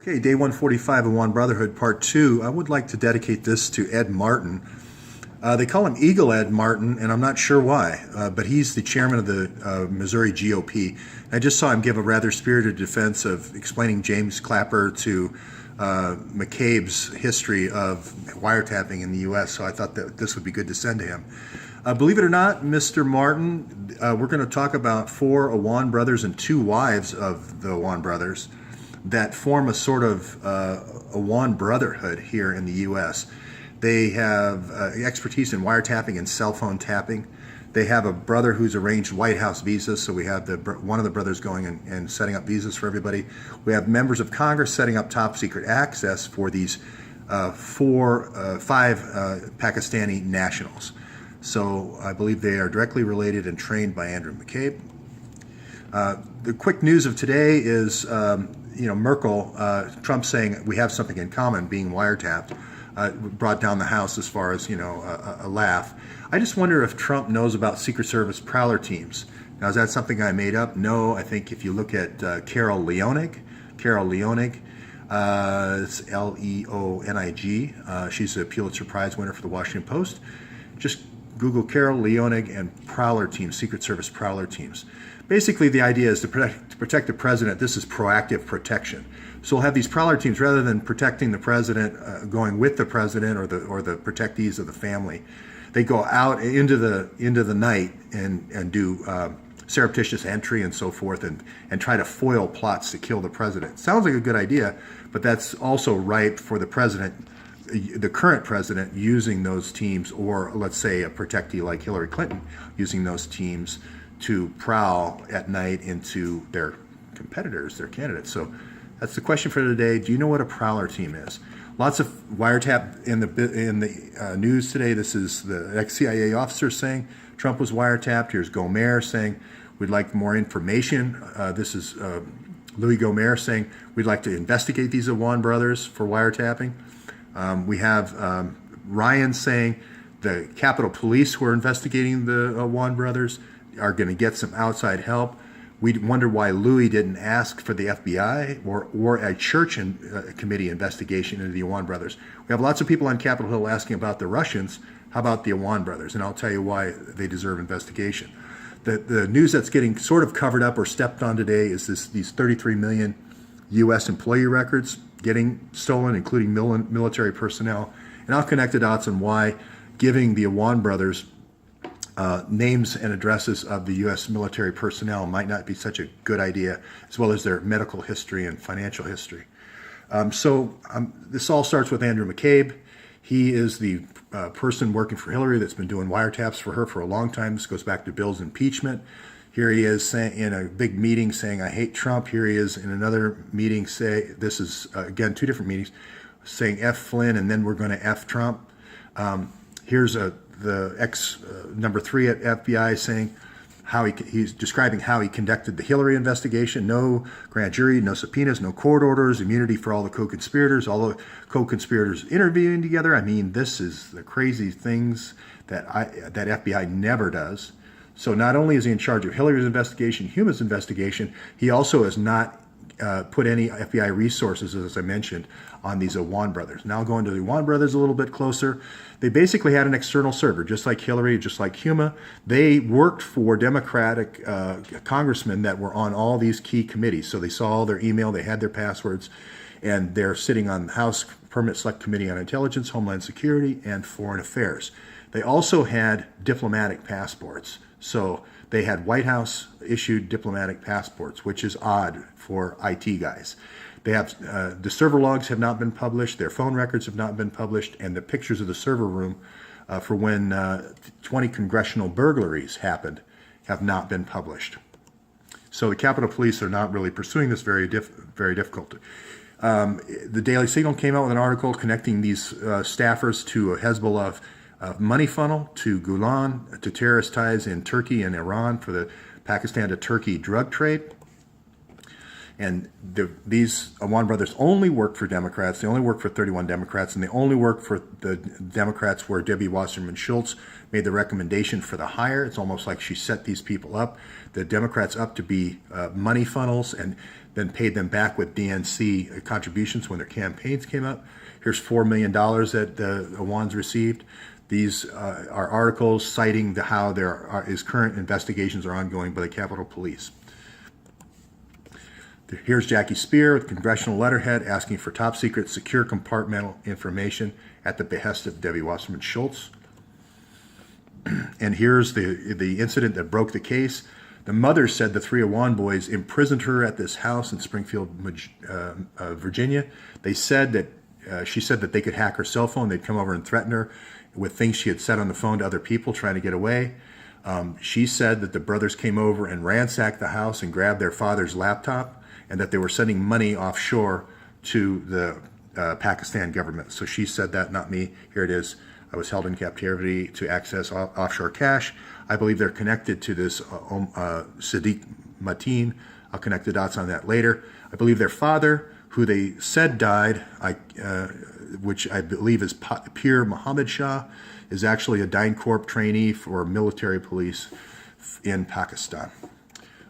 Okay, day 145 of One Brotherhood, part 2. I would like to dedicate this to Ed Martin. They call him Eagle Ed Martin, and I'm not sure why, but he's the chairman of the Missouri GOP. I just saw him give a rather spirited defense of explaining James Clapper to McCabe's history of wiretapping in the U.S., so I thought that this would be good to send to him. Believe it or not, Mr. Martin, we're going to talk about 4 Awan brothers and 2 wives of the Awan brothers that form a sort of Awan brotherhood here in the U.S. They have expertise in wiretapping and cell phone tapping. They have a brother who's arranged White House visas, so we have one of the brothers going and setting up visas for everybody. We have members of Congress setting up top secret access for these 5 Pakistani nationals. So I believe they are directly related and trained by Andrew McCabe. The quick news of today is, Merkel, Trump saying we have something in common, being wiretapped, brought down the House as far as, a laugh. I just wonder if Trump knows about Secret Service prowler teams. Now, is that something I made up? No, I think if you look at Carol Leonig, it's Leonig, she's a Pulitzer Prize winner for the Washington Post. Just Google Carol Leonig and prowler teams, Secret Service prowler teams. Basically, the idea is to protect the president. This is proactive protection. So we'll have these prowler teams rather than protecting the president, going with the president or the protectees of the family. They go out into the night and do surreptitious entry and so forth and try to foil plots to kill the president. Sounds like a good idea, but that's also ripe for the president, the current president, using those teams, or let's say a protectee like Hillary Clinton using those teams to prowl at night into their competitors, their candidates. So that's the question for today. Do you know what a prowler team is? Lots of wiretap in the news today. This is the ex-CIA officer saying Trump was wiretapped. Here's Gomer saying we'd like more information. This is Louis Gomer saying we'd like to investigate these Awan brothers for wiretapping. We have Ryan saying the Capitol Police who are investigating the Awan brothers are going to get some outside help. We wonder why Louis didn't ask for the FBI or a church committee investigation into the Awan brothers. We have lots of people on Capitol Hill asking about the Russians. How about the Awan brothers? And I'll tell you why they deserve investigation. The news that's getting sort of covered up or stepped on today is these 33 million U.S. employee records getting stolen, including military personnel. And I'll connect the dots on why giving the Awan brothers names and addresses of the U.S. military personnel might not be such a good idea, as well as their medical history and financial history. This all starts with Andrew McCabe. He is the person working for Hillary that's been doing wiretaps for her for a long time. This goes back to Bill's impeachment. Here he is saying, in a big meeting saying, I hate Trump. Here he is in another meeting this is, again, 2 different meetings, saying F Flynn, and then we're going to F Trump. Here's the number 3 at FBI saying he's describing how he conducted the Hillary investigation. No grand jury, no subpoenas, no court orders, immunity for all the co-conspirators, all the co-conspirators interviewing together. I mean, this is the crazy things that FBI never does. So not only is he in charge of Hillary's investigation, Huma's investigation, he also has not put any FBI resources, as I mentioned, on these Awan brothers. Now going to the Awan brothers a little bit closer. They basically had an external server, just like Hillary, just like Huma. They worked for Democratic congressmen that were on all these key committees. So they saw all their email, they had their passwords, and they're sitting on the House Permanent Select Committee on Intelligence, Homeland Security, and Foreign Affairs. They also had diplomatic passports. So they had White House issued diplomatic passports, which is odd for IT guys. They have the server logs have not been published, their phone records have not been published, and the pictures of the server room for when 20 congressional burglaries happened have not been published. So the Capitol Police are not really pursuing this very difficult. The Daily Signal came out with an article connecting these staffers to a Hezbollah money funnel, to Gulen, to terrorist ties in Turkey and Iran for the Pakistan to Turkey drug trade. And these Awan brothers only work for Democrats. They only work for 31 Democrats, and they only work for the Democrats where Debbie Wasserman Schultz made the recommendation for the hire. It's almost like she set these people up, the Democrats up to be money funnels, and then paid them back with DNC contributions when their campaigns came up. Here's $4 million that the Awan's received. These are articles citing how current investigations are ongoing by the Capitol Police. Here's Jackie Spear with congressional letterhead asking for top secret secure compartmental information at the behest of Debbie Wasserman Schultz. And here's the incident that broke the case. The mother said the three Awan boys imprisoned her at this house in Springfield, Virginia. They said that she said that they could hack her cell phone. They'd come over and threaten her with things she had said on the phone to other people trying to get away. She said that the brothers came over and ransacked the house and grabbed their father's laptop, and that they were sending money offshore to the Pakistan government. So she said that, not me. Here it is. I was held in captivity to access offshore cash. I believe they're connected to this Sadiq Mateen. I'll connect the dots on that later. I believe their father, who they said died, which I believe is Pir Mohammed Shah, is actually a DynCorp trainee for military police in Pakistan.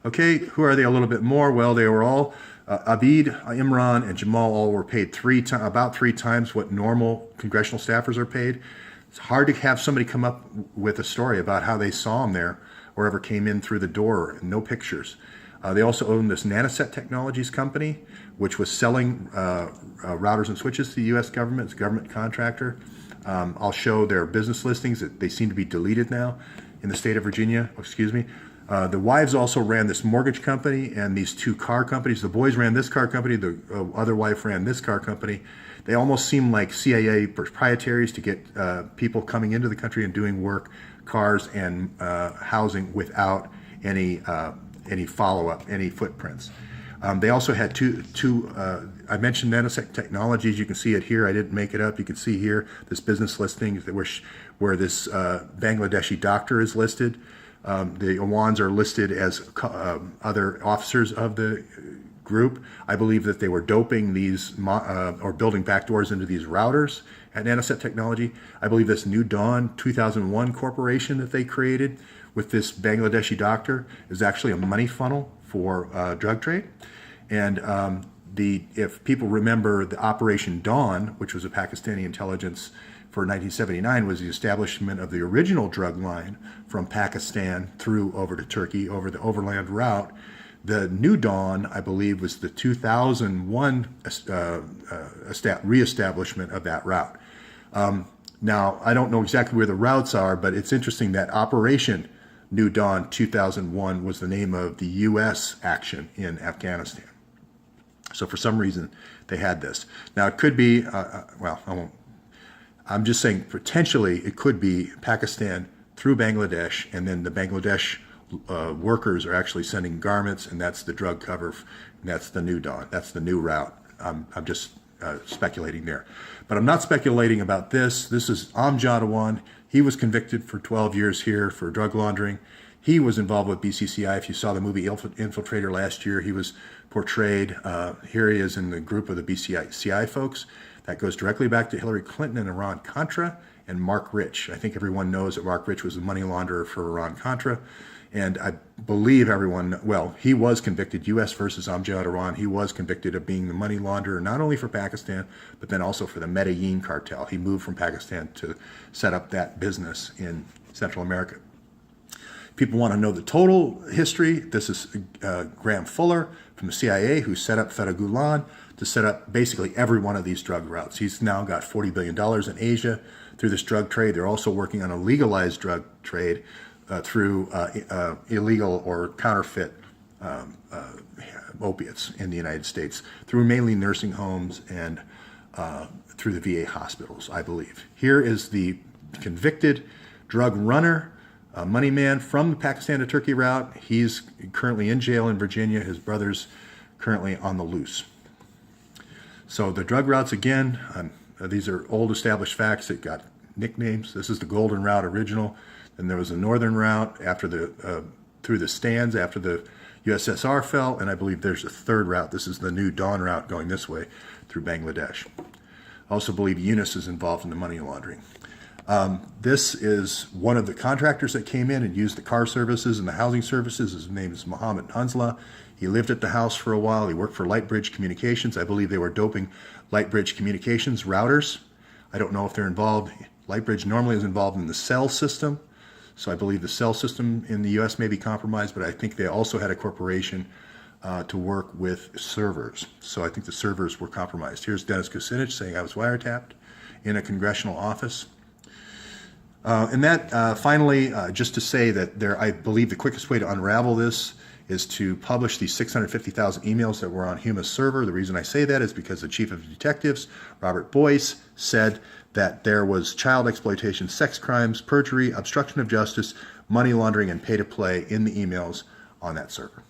Okay, who are they a little bit more? Well, they were all, Abid, Imran, and Jamal all were paid about three times what normal congressional staffers are paid. It's hard to have somebody come up with a story about how they saw them there or ever came in through the door. No pictures. They also owned this Nanoset Technologies company, which was selling routers and switches to the U.S. government. It's a government contractor. I'll show their business listings. They seem to be deleted now in the state of Virginia. Excuse me. The wives also ran this mortgage company and these two car companies. The boys ran this car company. The other wife ran this car company. They almost seem like CIA proprietaries to get people coming into the country and doing work, cars and housing without any follow-up, any footprints. They also had I mentioned Nanoset Technologies. You can see it here. I didn't make it up. You can see here this business listing where this Bangladeshi doctor is listed. The Awans are listed as other officers of the group. I believe that they were doping these or building backdoors into these routers at Nanoset Technology. I believe this New Dawn 2001 corporation that they created with this Bangladeshi doctor is actually a money funnel for drug trade. And if people remember, the Operation Dawn, which was a Pakistani intelligence for 1979, was the establishment of the original drug line from Pakistan through over to Turkey over the overland route. The New Dawn, I believe, was the 2001 reestablishment of that route. Now, I don't know exactly where the routes are, but it's interesting that Operation New Dawn 2001 was the name of the U.S. action in Afghanistan. So for some reason, they had this. Now, it could be, well, I won't. I'm just saying potentially it could be Pakistan through Bangladesh, and then the Bangladesh workers are actually sending garments, and that's the drug cover. And that's the New Dawn. That's the new route. I'm just speculating there. But I'm not speculating about this. This is Amjad Awan. He was convicted for 12 years here for drug laundering. He was involved with BCCI. If you saw the movie Infiltrator last year, he was portrayed. Here he is in the group of the BCCI folks. That goes directly back to Hillary Clinton and Iran-Contra and Mark Rich. I think everyone knows that Mark Rich was the money launderer for Iran-Contra. And I believe everyone, well, he was convicted, U.S. versus Amjad Awan. He was convicted of being the money launderer, not only for Pakistan, but then also for the Medellin cartel. He moved from Pakistan to set up that business in Central America. People want to know the total history. This is Graham Fuller from the CIA, who set up Feta Gulen to set up basically every one of these drug routes. He's now got $40 billion in Asia through this drug trade. They're also working on a legalized drug trade through illegal or counterfeit opiates in the United States, through mainly nursing homes and through the VA hospitals, I believe. Here is the convicted drug runner, money man from the Pakistan to Turkey route. He's currently in jail in Virginia. His brother's currently on the loose. So the drug routes, again, these are old established facts that got nicknames. This is the Golden Route original. Then there was a Northern Route after through the stands after the USSR fell, and I believe there's a third route. This is the New Dawn route going this way through Bangladesh. I also believe Yunus is involved in the money laundering. This is one of the contractors that came in and used the car services and the housing services. His name is Mohammed Hansla. He lived at the house for a while. He worked for Lightbridge Communications. I believe they were doping Lightbridge Communications routers. I don't know if they're involved. Lightbridge normally is involved in the cell system. So I believe the cell system in the U.S. may be compromised, but I think they also had a corporation to work with servers. So I think the servers were compromised. Here's Dennis Kucinich saying I was wiretapped in a congressional office. And that finally, just to say that I believe the quickest way to unravel this is to publish these 650,000 emails that were on Huma's server. The reason I say that is because the chief of detectives, Robert Boyce, said that there was child exploitation, sex crimes, perjury, obstruction of justice, money laundering, and pay to play in the emails on that server.